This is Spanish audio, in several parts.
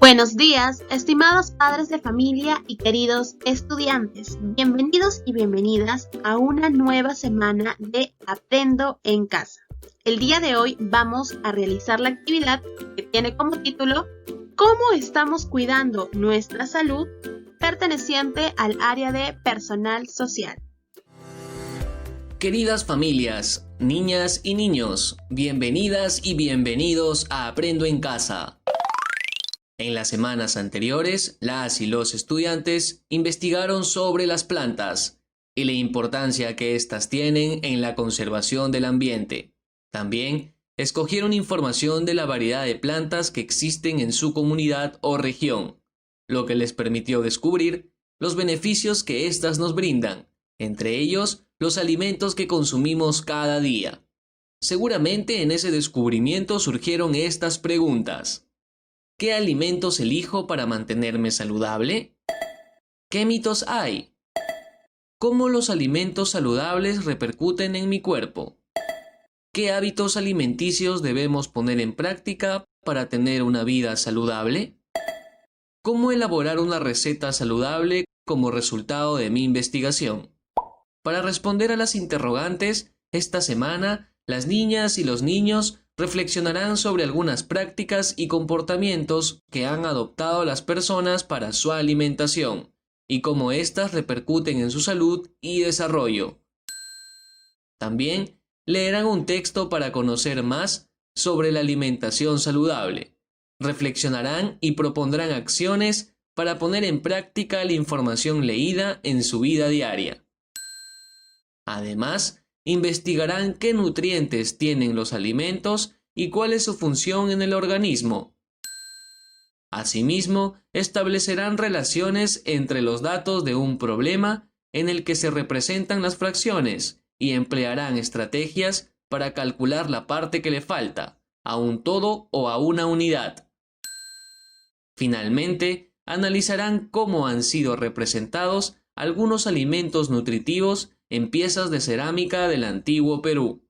Buenos días, estimados padres de familia y queridos estudiantes. Bienvenidos y bienvenidas a una nueva semana de Aprendo en Casa. El día de hoy vamos a realizar la actividad que tiene como título ¿Cómo estamos cuidando nuestra salud?, perteneciente al área de personal social. Queridas familias, niñas y niños, bienvenidas y bienvenidos a Aprendo en Casa. En las semanas anteriores, las y los estudiantes investigaron sobre las plantas y la importancia que éstas tienen en la conservación del ambiente. También escogieron información de la variedad de plantas que existen en su comunidad o región, lo que les permitió descubrir los beneficios que éstas nos brindan, entre ellos los alimentos que consumimos cada día. Seguramente en ese descubrimiento surgieron estas preguntas. ¿Qué alimentos elijo para mantenerme saludable? ¿Qué mitos hay? ¿Cómo los alimentos saludables repercuten en mi cuerpo? ¿Qué hábitos alimenticios debemos poner en práctica para tener una vida saludable? ¿Cómo elaborar una receta saludable como resultado de mi investigación? Para responder a las interrogantes, esta semana, las niñas y los niños reflexionarán sobre algunas prácticas y comportamientos que han adoptado las personas para su alimentación y cómo éstas repercuten en su salud y desarrollo. También leerán un texto para conocer más sobre la alimentación saludable. Reflexionarán y propondrán acciones para poner en práctica la información leída en su vida diaria. Además, investigarán qué nutrientes tienen los alimentos y cuál es su función en el organismo. Asimismo, establecerán relaciones entre los datos de un problema en el que se representan las fracciones y emplearán estrategias para calcular la parte que le falta, a un todo o a una unidad. Finalmente, analizarán cómo han sido representados algunos alimentos nutritivos en piezas de cerámica del antiguo Perú.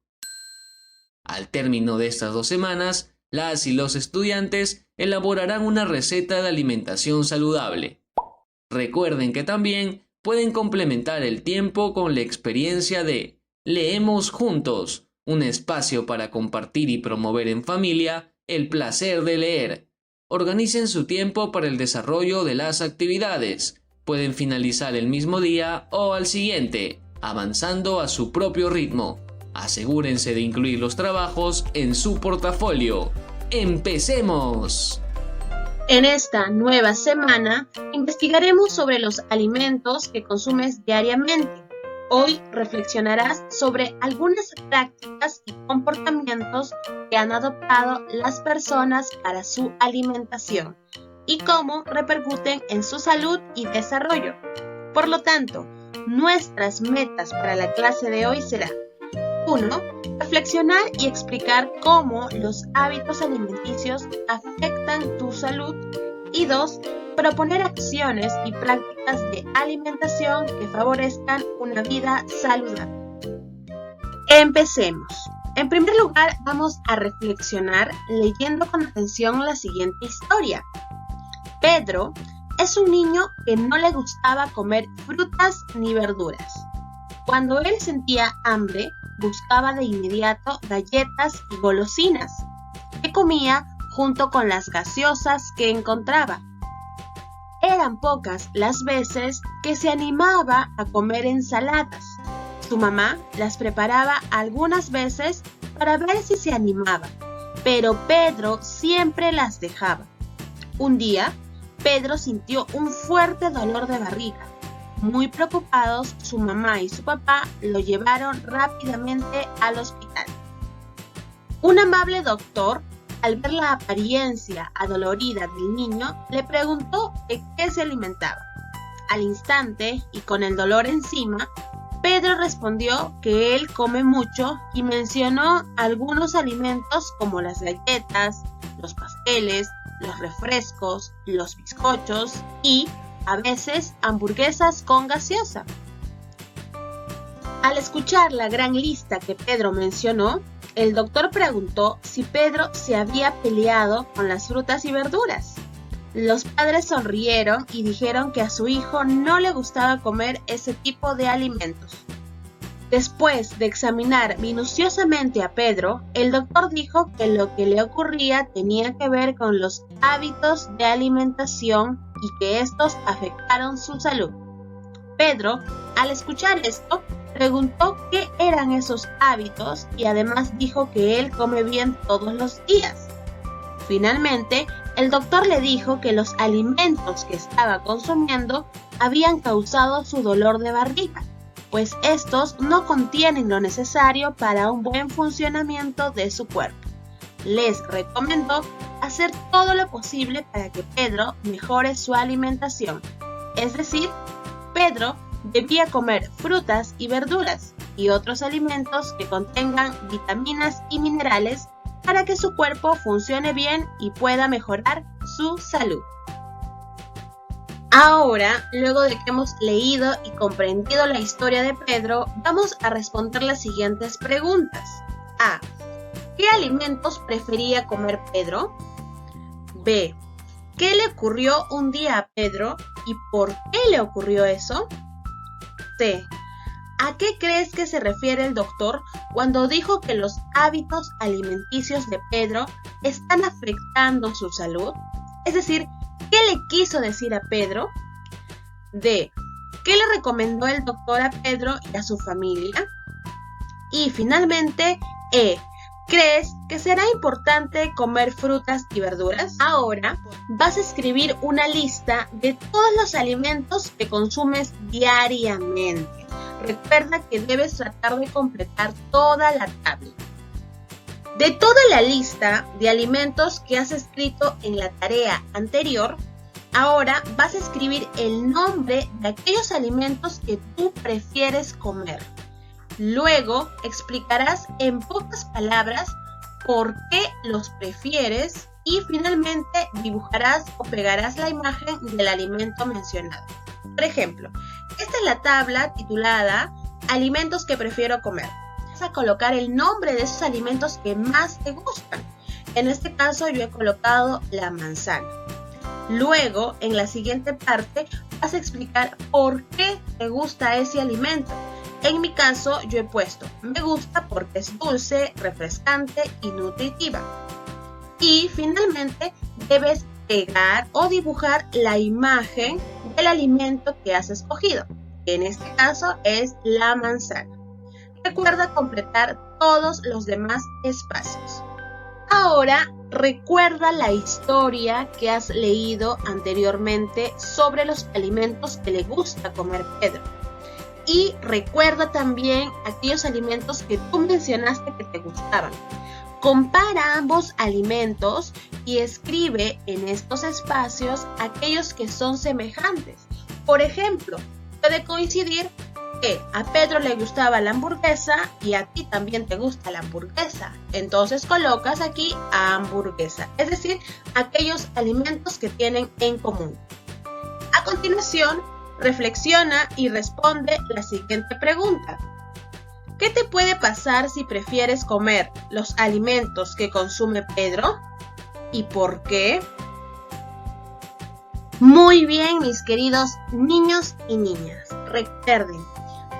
Al término de estas 2 semanas, las y los estudiantes elaborarán una receta de alimentación saludable. Recuerden que también pueden complementar el tiempo con la experiencia de Leemos Juntos, un espacio para compartir y promover en familia el placer de leer. Organicen su tiempo para el desarrollo de las actividades. Pueden finalizar el mismo día o al siguiente, avanzando a su propio ritmo. Asegúrense de incluir los trabajos en su portafolio. ¡Empecemos! En esta nueva semana investigaremos sobre los alimentos que consumes diariamente. Hoy reflexionarás sobre algunas prácticas y comportamientos que han adoptado las personas para su alimentación y cómo repercuten en su salud y desarrollo. Por lo tanto, nuestras metas para la clase de hoy serán 1. Reflexionar y explicar cómo los hábitos alimenticios afectan tu salud y 2. Proponer acciones y prácticas de alimentación que favorezcan una vida saludable. Empecemos. En primer lugar, vamos a reflexionar leyendo con atención la siguiente historia. Pedro es un niño que no le gustaba comer frutas ni verduras. Cuando él sentía hambre, buscaba de inmediato galletas y golosinas, que comía junto con las gaseosas que encontraba. Eran pocas las veces que se animaba a comer ensaladas. Su mamá las preparaba algunas veces para ver si se animaba, pero Pedro siempre las dejaba. Un día, Pedro sintió un fuerte dolor de barriga. Muy preocupados, su mamá y su papá lo llevaron rápidamente al hospital. Un amable doctor, al ver la apariencia adolorida del niño, le preguntó de qué se alimentaba. Al instante, y con el dolor encima, Pedro respondió que él come mucho y mencionó algunos alimentos como las galletas, los pasteles, los refrescos, los bizcochos y, a veces, hamburguesas con gaseosa. Al escuchar la gran lista que Pedro mencionó, el doctor preguntó si Pedro se había peleado con las frutas y verduras. Los padres sonrieron y dijeron que a su hijo no le gustaba comer ese tipo de alimentos. Después de examinar minuciosamente a Pedro, el doctor dijo que lo que le ocurría tenía que ver con los hábitos de alimentación y que estos afectaron su salud. Pedro, al escuchar esto, preguntó qué eran esos hábitos y además dijo que él come bien todos los días. Finalmente, el doctor le dijo que los alimentos que estaba consumiendo habían causado su dolor de barriga, pues estos no contienen lo necesario para un buen funcionamiento de su cuerpo. Les recomendó hacer todo lo posible para que Pedro mejore su alimentación. Es decir, Pedro debía comer frutas y verduras y otros alimentos que contengan vitaminas y minerales para que su cuerpo funcione bien y pueda mejorar su salud. Ahora, luego de que hemos leído y comprendido la historia de Pedro, vamos a responder las siguientes preguntas. A. ¿Qué alimentos prefería comer Pedro? B. ¿Qué le ocurrió un día a Pedro y por qué le ocurrió eso? C. ¿A qué crees que se refiere el doctor cuando dijo que los hábitos alimenticios de Pedro están afectando su salud? Es decir, ¿qué le quiso decir a Pedro? D. ¿Qué le recomendó el doctor a Pedro y a su familia? Y finalmente, E. ¿Crees que será importante comer frutas y verduras? Ahora vas a escribir una lista de todos los alimentos que consumes diariamente. Recuerda que debes tratar de completar toda la tabla. De toda la lista de alimentos que has escrito en la tarea anterior, ahora vas a escribir el nombre de aquellos alimentos que tú prefieres comer. Luego explicarás en pocas palabras por qué los prefieres y finalmente dibujarás o pegarás la imagen del alimento mencionado. Por ejemplo, esta es la tabla titulada Alimentos que prefiero comer. Vas a colocar el nombre de esos alimentos que más te gustan. En este caso yo he colocado la manzana. Luego, en la siguiente parte, vas a explicar por qué te gusta ese alimento. En mi caso, yo he puesto, me gusta porque es dulce, refrescante y nutritiva. Y finalmente, debes pegar o dibujar la imagen del alimento que has escogido. En este caso es la manzana. Recuerda completar todos los demás espacios. Ahora, recuerda la historia que has leído anteriormente sobre los alimentos que le gusta comer Pedro. Y recuerda también aquellos alimentos que tú mencionaste que te gustaban. Compara ambos alimentos y escribe en estos espacios aquellos que son semejantes. Por ejemplo, puede coincidir que a Pedro le gustaba la hamburguesa y a ti también te gusta la hamburguesa. Entonces colocas aquí hamburguesa, es decir, aquellos alimentos que tienen en común. A continuación, reflexiona y responde la siguiente pregunta. ¿Qué te puede pasar si prefieres comer los alimentos que consume Pedro? ¿Y por qué? Muy bien, mis queridos niños y niñas. Recuerden,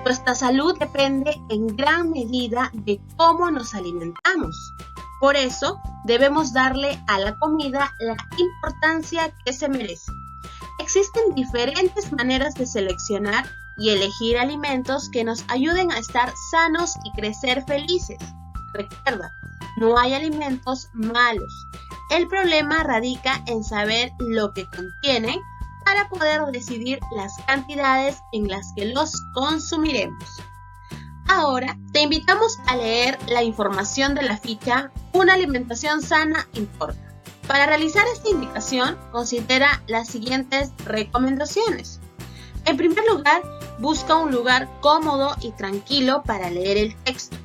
nuestra salud depende en gran medida de cómo nos alimentamos. Por eso, debemos darle a la comida la importancia que se merece. Existen diferentes maneras de seleccionar y elegir alimentos que nos ayuden a estar sanos y crecer felices. Recuerda, no hay alimentos malos. El problema radica en saber lo que contienen para poder decidir las cantidades en las que los consumiremos. Ahora, te invitamos a leer la información de la ficha Una alimentación sana importa. Para realizar esta indicación, considera las siguientes recomendaciones. En primer lugar, busca un lugar cómodo y tranquilo para leer el texto.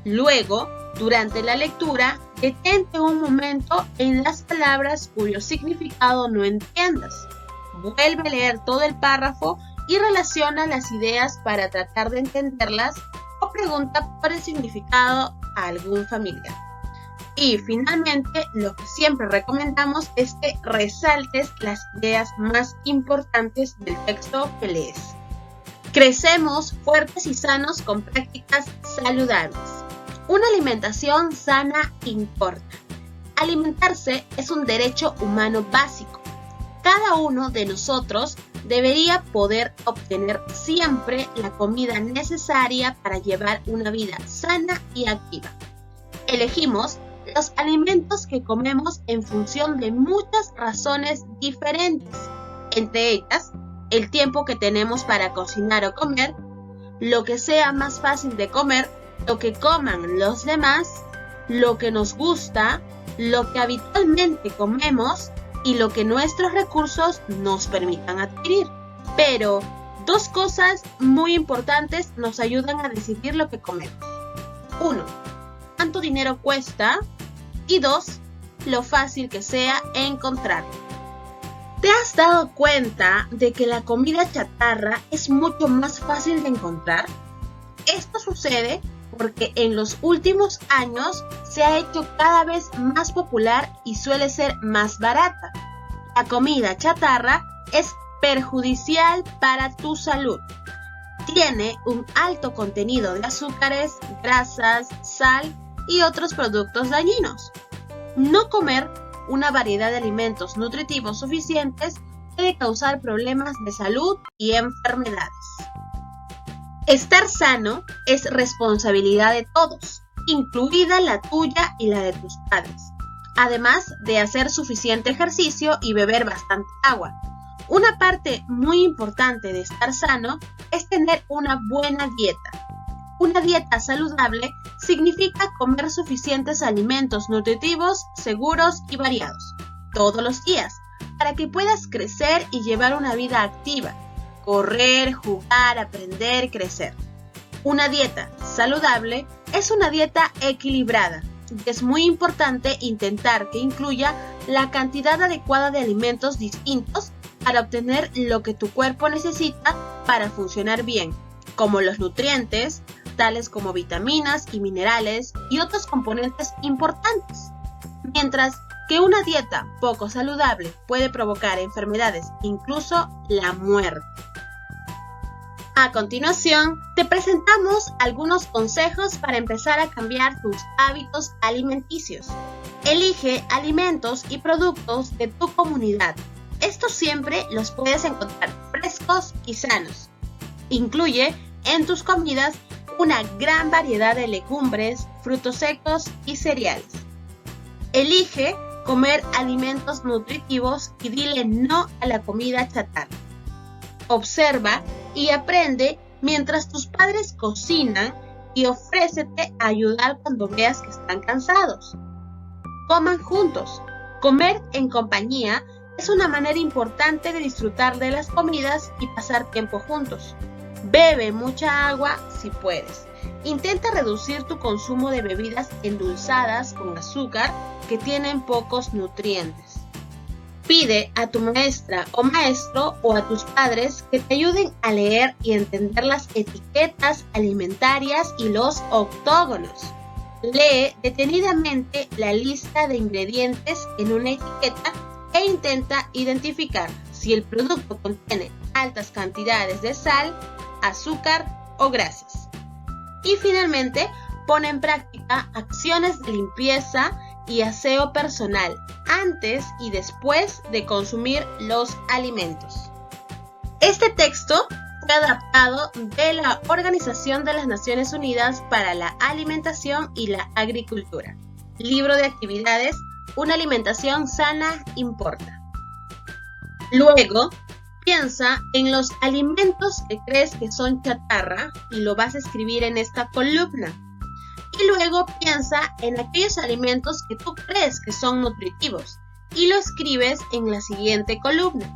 Luego, durante la lectura, detente un momento en las palabras cuyo significado no entiendas. Vuelve a leer todo el párrafo y relaciona las ideas para tratar de entenderlas o pregunta por el significado a algún familiar. Y finalmente, lo que siempre recomendamos es que resaltes las ideas más importantes del texto que lees. Crecemos fuertes y sanos con prácticas saludables. Una alimentación sana importa. Alimentarse es un derecho humano básico. Cada uno de nosotros debería poder obtener siempre la comida necesaria para llevar una vida sana y activa. Elegimos los alimentos que comemos en función de muchas razones diferentes, entre ellas el tiempo que tenemos para cocinar o comer, lo que sea más fácil de comer, lo que coman los demás, lo que nos gusta, lo que habitualmente comemos y lo que nuestros recursos nos permitan adquirir. Pero dos cosas muy importantes nos ayudan a decidir lo que comemos. 1. ¿Cuánto dinero cuesta? Y 2. Lo fácil que sea encontrarlo. ¿Te has dado cuenta de que la comida chatarra es mucho más fácil de encontrar? Esto sucede porque en los últimos años se ha hecho cada vez más popular y suele ser más barata. La comida chatarra es perjudicial para tu salud. Tiene un alto contenido de azúcares, grasas, sal y otros productos dañinos. No comer una variedad de alimentos nutritivos suficientes puede causar problemas de salud y enfermedades. Estar sano es responsabilidad de todos, incluida la tuya y la de tus padres, además de hacer suficiente ejercicio y beber bastante agua. Una parte muy importante de estar sano es tener una buena dieta. Una dieta saludable significa comer suficientes alimentos nutritivos, seguros y variados, todos los días, para que puedas crecer y llevar una vida activa, correr, jugar, aprender, crecer. Una dieta saludable es una dieta equilibrada. Es muy importante intentar que incluya la cantidad adecuada de alimentos distintos para obtener lo que tu cuerpo necesita para funcionar bien, como los nutrientes, tales como vitaminas y minerales y otros componentes importantes. Mientras que una dieta poco saludable puede provocar enfermedades, incluso la muerte. A continuación, te presentamos algunos consejos para empezar a cambiar tus hábitos alimenticios. Elige alimentos y productos de tu comunidad. Estos siempre los puedes encontrar frescos y sanos. Incluye en tus comidas una gran variedad de legumbres, frutos secos y cereales. Elige comer alimentos nutritivos y dile no a la comida chatarra. Observa y aprende mientras tus padres cocinan y ofrécete a ayudar cuando veas que están cansados. Coman juntos. Comer en compañía es una manera importante de disfrutar de las comidas y pasar tiempo juntos. Bebe mucha agua si puedes. Intenta reducir tu consumo de bebidas endulzadas con azúcar que tienen pocos nutrientes. Pide a tu maestra o maestro o a tus padres que te ayuden a leer y entender las etiquetas alimentarias y los octógonos. Lee detenidamente la lista de ingredientes en una etiqueta e intenta identificar si el producto contiene altas cantidades de sal, azúcar o grasas. Y finalmente, pon en práctica acciones de limpieza y aseo personal antes y después de consumir los alimentos. Este texto fue adaptado de la Organización de las Naciones Unidas para la Alimentación y la Agricultura. Libro de actividades, una alimentación sana importa. Luego, piensa en los alimentos que crees que son chatarra y lo vas a escribir en esta columna. Y luego piensa en aquellos alimentos que tú crees que son nutritivos y lo escribes en la siguiente columna.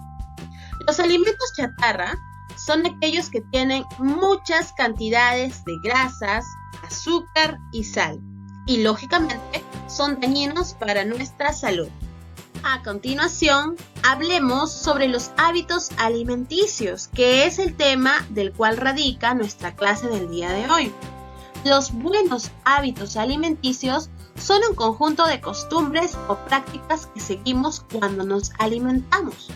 Los alimentos chatarra son aquellos que tienen muchas cantidades de grasas, azúcar y sal y lógicamente son dañinos para nuestra salud. A continuación, hablemos sobre los hábitos alimenticios, que es el tema del cual radica nuestra clase del día de hoy. Los buenos hábitos alimenticios son un conjunto de costumbres o prácticas que seguimos cuando nos alimentamos.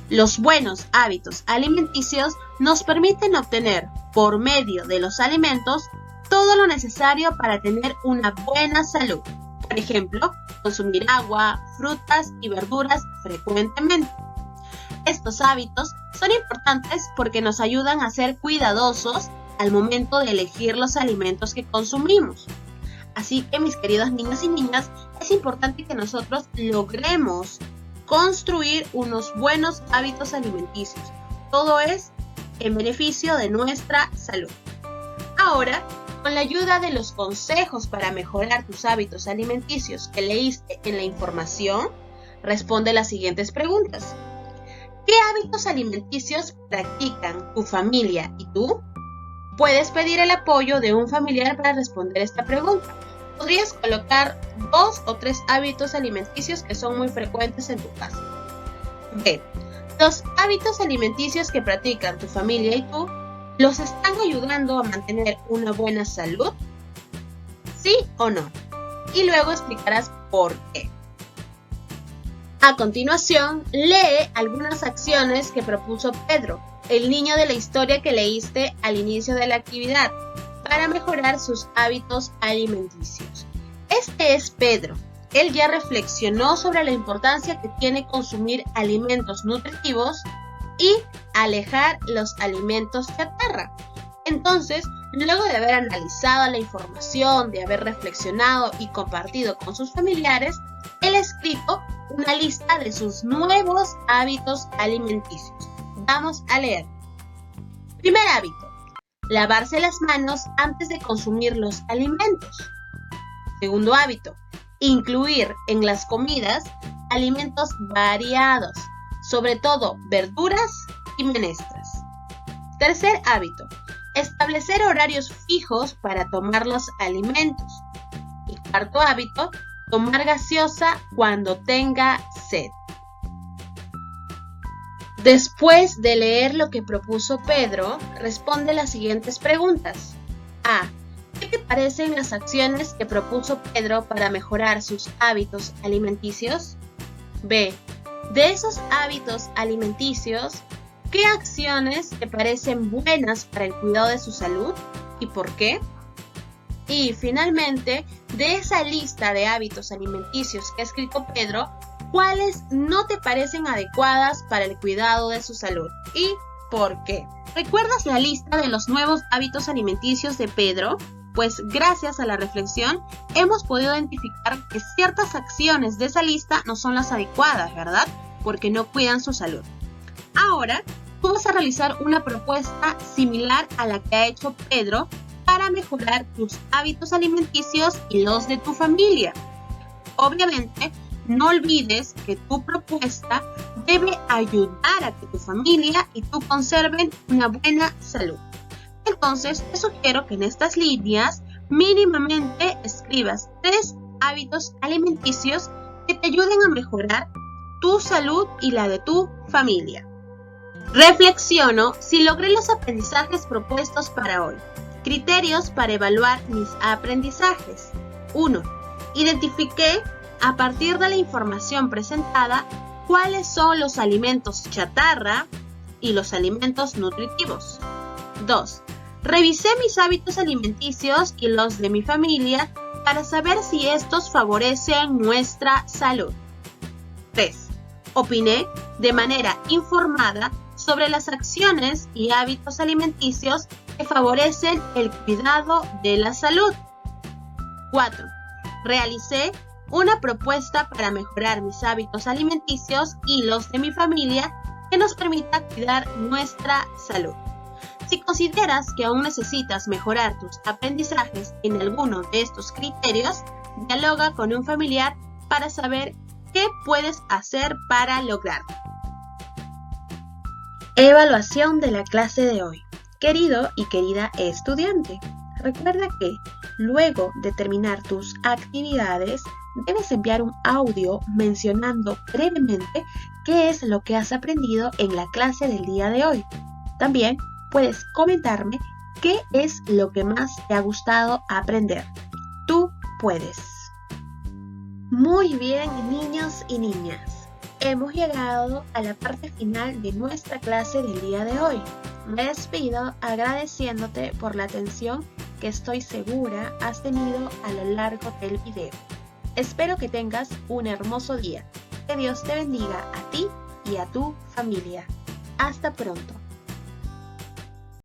Los buenos hábitos alimenticios nos permiten obtener, por medio de los alimentos, todo lo necesario para tener una buena salud. Por ejemplo, consumir agua, frutas y verduras frecuentemente. Estos hábitos son importantes porque nos ayudan a ser cuidadosos al momento de elegir los alimentos que consumimos. Así que, mis queridos niños y niñas, es importante que nosotros logremos construir unos buenos hábitos alimenticios. Todo es en beneficio de nuestra salud. Ahora, con la ayuda de los consejos para mejorar tus hábitos alimenticios que leíste en la información, responde las siguientes preguntas. ¿Qué hábitos alimenticios practican tu familia y tú? Puedes pedir el apoyo de un familiar para responder esta pregunta. Podrías colocar 2 o 3 hábitos alimenticios que son muy frecuentes en tu casa. B. ¿Los hábitos alimenticios que practican tu familia y tú los están ayudando a mantener una buena salud? ¿Sí o no? Y luego explicarás por qué. A continuación, lee algunas acciones que propuso Pedro, el niño de la historia que leíste al inicio de la actividad, para mejorar sus hábitos alimenticios. Este es Pedro. Él ya reflexionó sobre la importancia que tiene consumir alimentos nutritivos y alejar los alimentos chatarra. Entonces, luego de haber analizado la información, de haber reflexionado y compartido con sus familiares, él ha escrito una lista de sus nuevos hábitos alimenticios. Vamos a leer. Primer hábito. Lavarse las manos antes de consumir los alimentos. Segundo hábito. Incluir en las comidas alimentos variados, sobre todo verduras y menestras. Tercer hábito. Establecer horarios fijos para tomar los alimentos. Y cuarto hábito. Tomar gaseosa cuando tenga sed. Después de leer lo que propuso Pedro, responde las siguientes preguntas. A. ¿Qué te parecen las acciones que propuso Pedro para mejorar sus hábitos alimenticios? B. De esos hábitos alimenticios, ¿qué acciones te parecen buenas para el cuidado de su salud y por qué? Y finalmente, de esa lista de hábitos alimenticios que ha escrito Pedro, ¿cuáles no te parecen adecuadas para el cuidado de su salud y por qué? ¿Recuerdas la lista de los nuevos hábitos alimenticios de Pedro? Pues gracias a la reflexión hemos podido identificar que ciertas acciones de esa lista no son las adecuadas, ¿verdad? Porque no cuidan su salud. Ahora, vamos a realizar una propuesta similar a la que ha hecho Pedro para mejorar tus hábitos alimenticios y los de tu familia. Obviamente, no olvides que tu propuesta debe ayudar a que tu familia y tú conserven una buena salud. Entonces, te sugiero que en estas líneas mínimamente escribas 3 hábitos alimenticios que te ayuden a mejorar tu salud y la de tu familia. Reflexiono si logré los aprendizajes propuestos para hoy. Criterios para evaluar mis aprendizajes. 1. Identifiqué, a partir de la información presentada, cuáles son los alimentos chatarra y los alimentos nutritivos. 2. Revisé mis hábitos alimenticios y los de mi familia para saber si estos favorecen nuestra salud. 3. Opiné de manera informada sobre las acciones y hábitos alimenticios que favorecen el cuidado de la salud. 4. Realicé una propuesta para mejorar mis hábitos alimenticios y los de mi familia que nos permita cuidar nuestra salud. Si consideras que aún necesitas mejorar tus aprendizajes en alguno de estos criterios, dialoga con un familiar para saber qué puedes hacer para lograrlo. Evaluación de la clase de hoy. Querido y querida estudiante, recuerda que luego de terminar tus actividades, debes enviar un audio mencionando brevemente qué es lo que has aprendido en la clase del día de hoy. También puedes comentarme qué es lo que más te ha gustado aprender. Tú puedes. Muy bien, niños y niñas. Hemos llegado a la parte final de nuestra clase del día de hoy. Me despido agradeciéndote por la atención que estoy segura has tenido a lo largo del video. Espero que tengas un hermoso día. Que Dios te bendiga a ti y a tu familia. Hasta pronto.